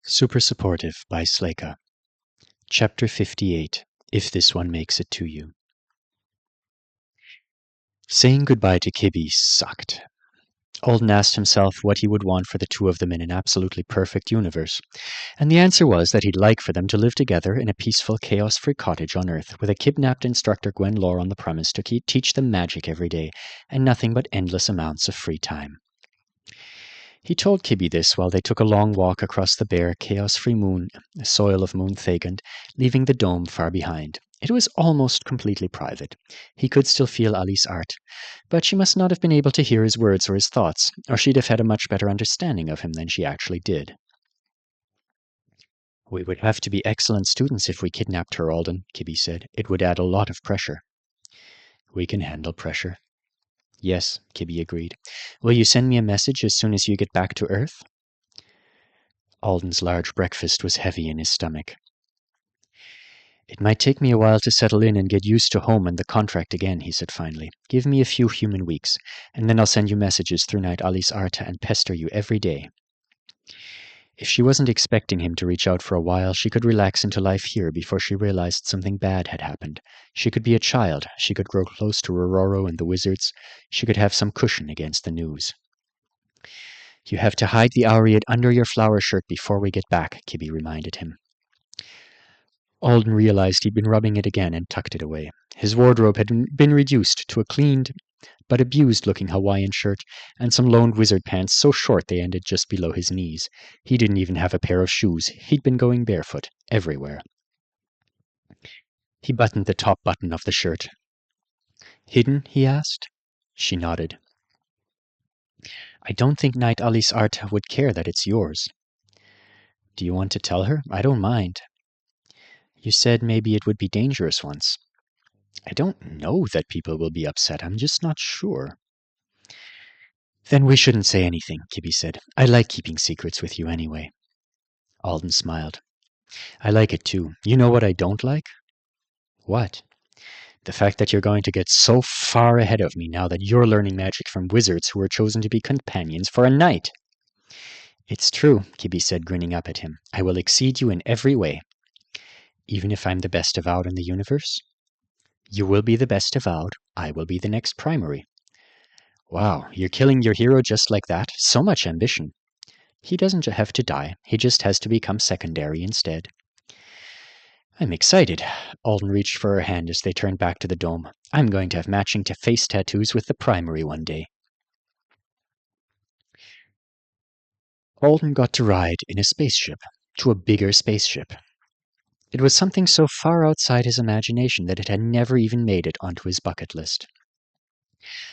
Super Supportive by Sleyca. Chapter 58, If This One Makes It to You. Saying goodbye to Kibby sucked. Alden asked himself what he would want for the two of them in an absolutely perfect universe, and the answer was that he'd like for them to live together in a peaceful, chaos-free cottage on Earth, with a kidnapped instructor Gwen Lore on the premise to teach them magic every day, and nothing but endless amounts of free time. He told Kibby this while they took a long walk across the bare, chaos-free soil of Moon Thagand, leaving the dome far behind. It was almost completely private. He could still feel Ali's art, but she must not have been able to hear his words or his thoughts, or she'd have had a much better understanding of him than she actually did. "We would have to be excellent students if we kidnapped her, Alden," Kibby said. "It would add a lot of pressure." "We can handle pressure." "Yes," Kibby agreed. "Will you send me a message as soon as you get back to Earth?" Alden's large breakfast was heavy in his stomach. "It might take me a while to settle in and get used to home and the contract again," he said finally. "Give me a few human weeks, and then I'll send you messages through Night Ali's Arta and pester you every day." If she wasn't expecting him to reach out for a while, she could relax into life here before she realized something bad had happened. She could be a child, she could grow close to Rororo and the wizards, she could have some cushion against the news. "You have to hide the Aureate under your flower shirt before we get back," Kibby reminded him. Alden realized he'd been rubbing it again and tucked it away. His wardrobe had been reduced to a cleaned but abused-looking Hawaiian shirt and some loaned wizard pants so short they ended just below his knees. He didn't even have a pair of shoes. He'd been going barefoot, everywhere. He buttoned the top button of the shirt. "Hidden?" he asked. She nodded. "I don't think Night Ali's Arta would care that it's yours." "Do you want to tell her? I don't mind." "You said maybe it would be dangerous once." "I don't know that people will be upset. I'm just not sure." "Then we shouldn't say anything," Kibby said. "I like keeping secrets with you anyway." Alden smiled. "I like it too. You know what I don't like?" "What?" "The fact that you're going to get so far ahead of me now that you're learning magic from wizards who were chosen to be companions for a night." "It's true," Kibby said, grinning up at him. "I will exceed you in every way." "Even if I'm the best avowed in the universe?" "You will be the best avowed. I will be the next primary." "Wow, you're killing your hero just like that? So much ambition." "He doesn't have to die. He just has to become secondary instead." "I'm excited." Alden reached for her hand as they turned back to the dome. "I'm going to have matching face tattoos with the primary one day." Alden got to ride in a spaceship, to a bigger spaceship. It was something so far outside his imagination that it had never even made it onto his bucket list.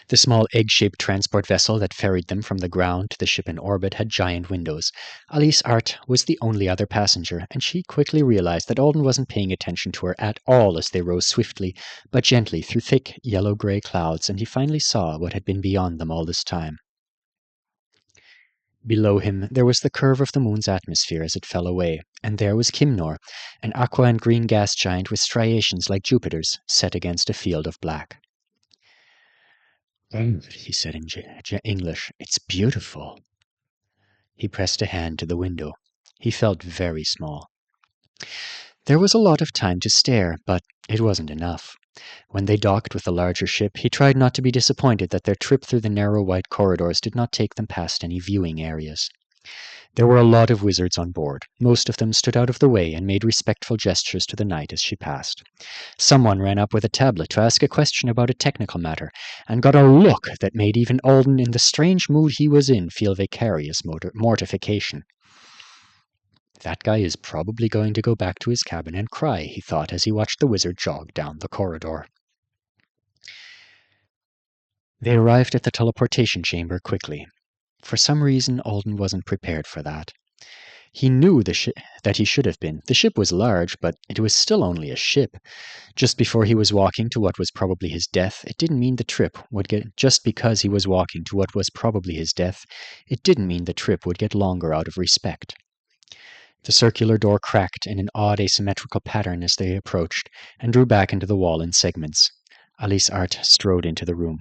The small egg-shaped transport vessel that ferried them from the ground to the ship in orbit had giant windows. Ali's Art was the only other passenger, and she quickly realized that Alden wasn't paying attention to her at all as they rose swiftly but gently through thick yellow-gray clouds, and he finally saw what had been beyond them all this time. Below him there was the curve of the moon's atmosphere as it fell away, and there was Kimnor, an aqua and green gas giant with striations like Jupiter's, set against a field of black. He said in English, "It's beautiful." He pressed a hand to the window. He felt very small. There was a lot of time to stare, but it wasn't enough. When they docked with the larger ship, he tried not to be disappointed that their trip through the narrow white corridors did not take them past any viewing areas. There were a lot of wizards on board. Most of them stood out of the way and made respectful gestures to the knight as she passed. Someone ran up with a tablet to ask a question about a technical matter, and got a look that made even Alden, in the strange mood he was in, feel vicarious mortification. That guy is probably going to go back to his cabin and cry, he thought as he watched the wizard jog down the corridor. They arrived at the teleportation chamber quickly. For some reason, Alden wasn't prepared for that. He knew that he should have been. The ship was large, but it was still only a ship. Just before he was walking to what was probably his death, it didn't mean the trip would get... Just because he was walking to what was probably his death, it didn't mean the trip would get longer out of respect. The circular door cracked in an odd asymmetrical pattern as they approached, and drew back into the wall in segments. Ali's Art strode into the room.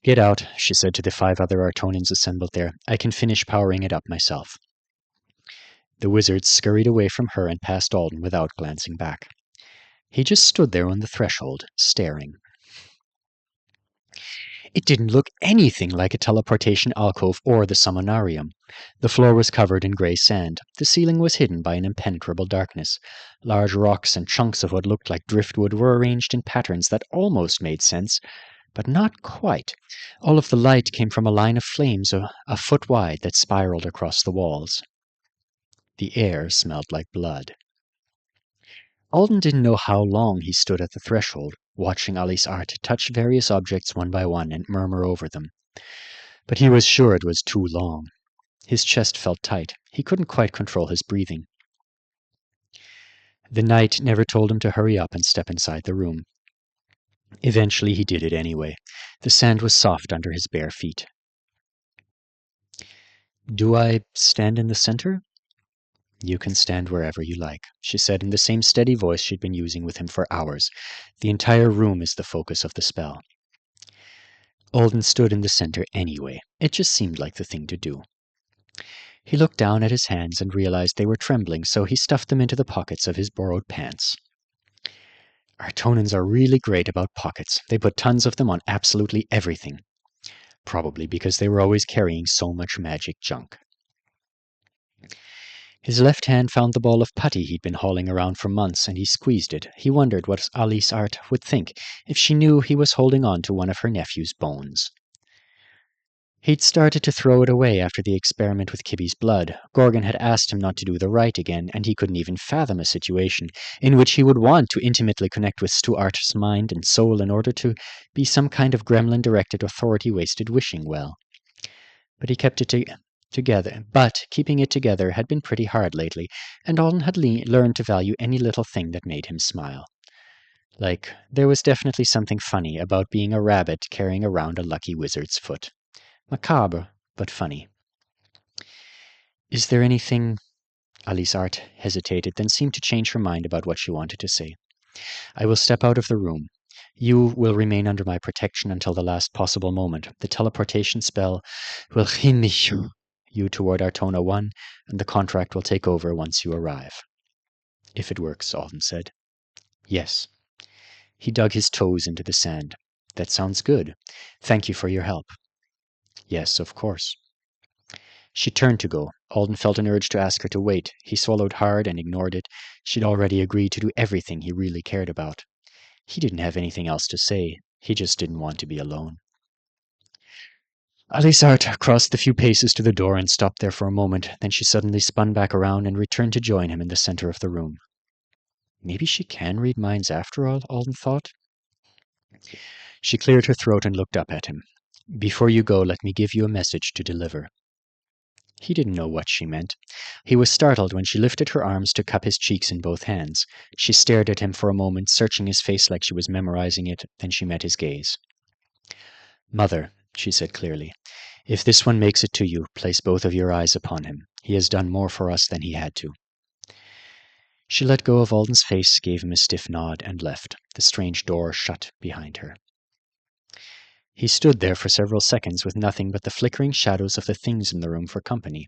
"Get out," she said to the 5 other Artonians assembled there. "I can finish powering it up myself." The wizard scurried away from her and past Alden without glancing back. He just stood there on the threshold, staring. It didn't look anything like a teleportation alcove or the summonarium. The floor was covered in grey sand. The ceiling was hidden by an impenetrable darkness. Large rocks and chunks of what looked like driftwood were arranged in patterns that almost made sense, but not quite. All of the light came from a line of flames a foot wide that spiraled across the walls. The air smelled like blood. Alden didn't know how long he stood at the threshold, watching Alice Art touch various objects one by one and murmur over them. But he was sure it was too long. His chest felt tight. He couldn't quite control his breathing. The knight never told him to hurry up and step inside the room. Eventually he did it anyway. The sand was soft under his bare feet. "Do I stand in the center?" "You can stand wherever you like," she said in the same steady voice she'd been using with him for hours. "The entire room is the focus of the spell." Alden stood in the center anyway. It just seemed like the thing to do. He looked down at his hands and realized they were trembling, so he stuffed them into the pockets of his borrowed pants. Artonans are really great about pockets. They put tons of them on absolutely everything. Probably because they were always carrying so much magic junk. His left hand found the ball of putty he'd been hauling around for months, and he squeezed it. He wondered what Alice Art would think if she knew he was holding on to one of her nephew's bones. He'd started to throw it away after the experiment with Kibby's blood. Gorgon had asked him not to do the right again, and he couldn't even fathom a situation in which he would want to intimately connect with Stuart's mind and soul in order to be some kind of gremlin-directed authority-wasted wishing well. But he kept it together. But keeping it together had been pretty hard lately, and Alden had learned to value any little thing that made him smile. Like, there was definitely something funny about being a rabbit carrying around a lucky wizard's foot. Macabre, but funny. "Is there anything—" Alice Art hesitated, then seemed to change her mind about what she wanted to say. "I will step out of the room. You will remain under my protection until the last possible moment. The teleportation spell will himich you toward Artona 1, and the contract will take over once you arrive." "If it works," Alden said. "Yes." He dug his toes into the sand. "That sounds good. Thank you for your help." "Yes, of course." She turned to go. Alden felt an urge to ask her to wait. He swallowed hard and ignored it. She'd already agreed to do everything he really cared about. He didn't have anything else to say. He just didn't want to be alone. Alice Art crossed the few paces to the door and stopped there for a moment. Then she suddenly spun back around and returned to join him in the center of the room. Maybe she can read minds after all, Alden thought. She cleared her throat and looked up at him. "Before you go, let me give you a message to deliver." He didn't know what she meant. He was startled when she lifted her arms to cup his cheeks in both hands. She stared at him for a moment, searching his face like she was memorizing it. Then she met his gaze. "Mother," she said clearly, "if this one makes it to you, place both of your eyes upon him. He has done more for us than he had to." She let go of Alden's face, gave him a stiff nod, and left. The strange door shut behind her. He stood there for several seconds with nothing but the flickering shadows of the things in the room for company.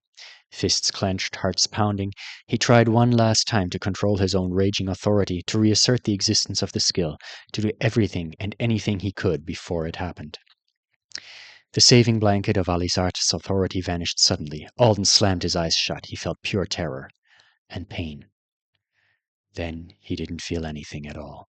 Fists clenched, hearts pounding, he tried one last time to control his own raging authority, to reassert the existence of the skill, to do everything and anything he could before it happened. The saving blanket of Alice Art's authority vanished suddenly. Alden slammed his eyes shut. He felt pure terror and pain. Then he didn't feel anything at all.